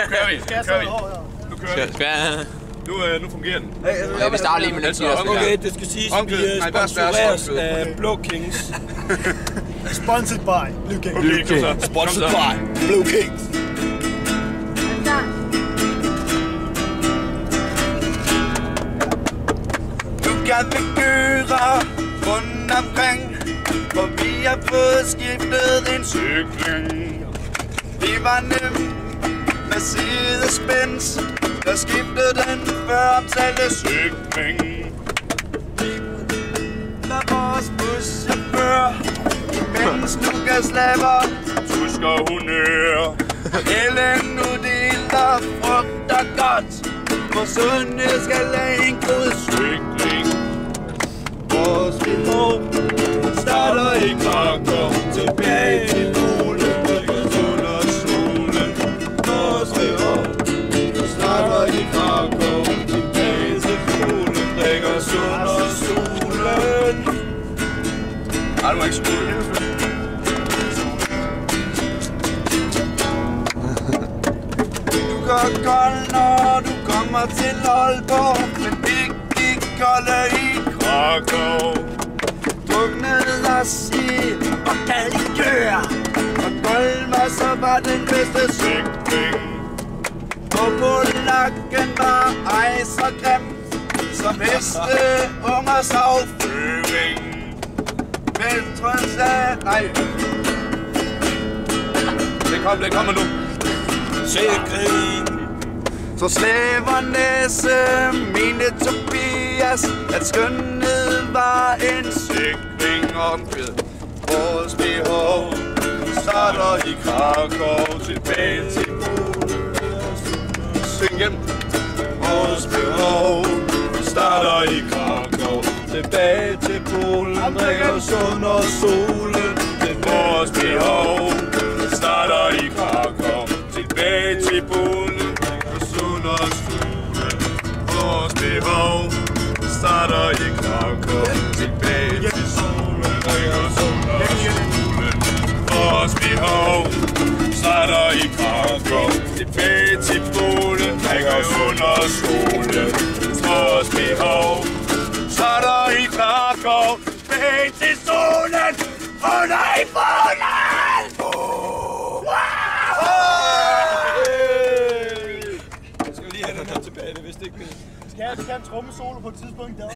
kører vi. Nu kører vi. Nu fungerer den. Vi starter lige med lidt tid. Okay, det skal siges, at vi sponsoreres af Blå Kings. Sponsored by Blue Kings. Sponsored by Blue Kings. Nu kan vi køre rundt omkring, for vi har fået skiftet en cykling. Vi var nem med sidespænds, der skiftede den før omtalte cykling. Der vores buschauffør, imens Lukas laver tusker honør. Ellen uddeler frugt og godt, for Sunde skal lade en god cykling. Vores behov starter i Krakow, tilbage til Polen, under solen. Vores behov starter i Krakow, tilbage til Polen, drikker under solen. Ej, du må ikke skole. Du går kold, når du kommer til Aalborg, men ikke kolde i Krakow. Druknede os i og gad i køre, og Golmer så var den bedste cykling. Og polakken var ej så grim, som heste ungers afføring. Venstre sagde nej. Det kommer nu. Sikring. Så slæver næse, mente Tobias, at skønhed var en cykling omkvæd. Vores behov starter i Krakow, tilbage til Polen. Syng hjem. Vores behov starter i Krakow, tilbage til Polen, drikker sund og solen. Vores behov starter i Krakow, tilbage til Polen, drikker sund og solen. Vores behov starter i Krakow, tilbage til solen, drikker sund og solen. Vores behov starter i Krakow, tilbage til Polen, drikker sund og solen. Vores behov starter i Krakow, tilbage til solen, under i Polen! Jeg skal lige have den her tilbage, det vidste ikke. Skal jeg en trommesolo på et tidspunkt der?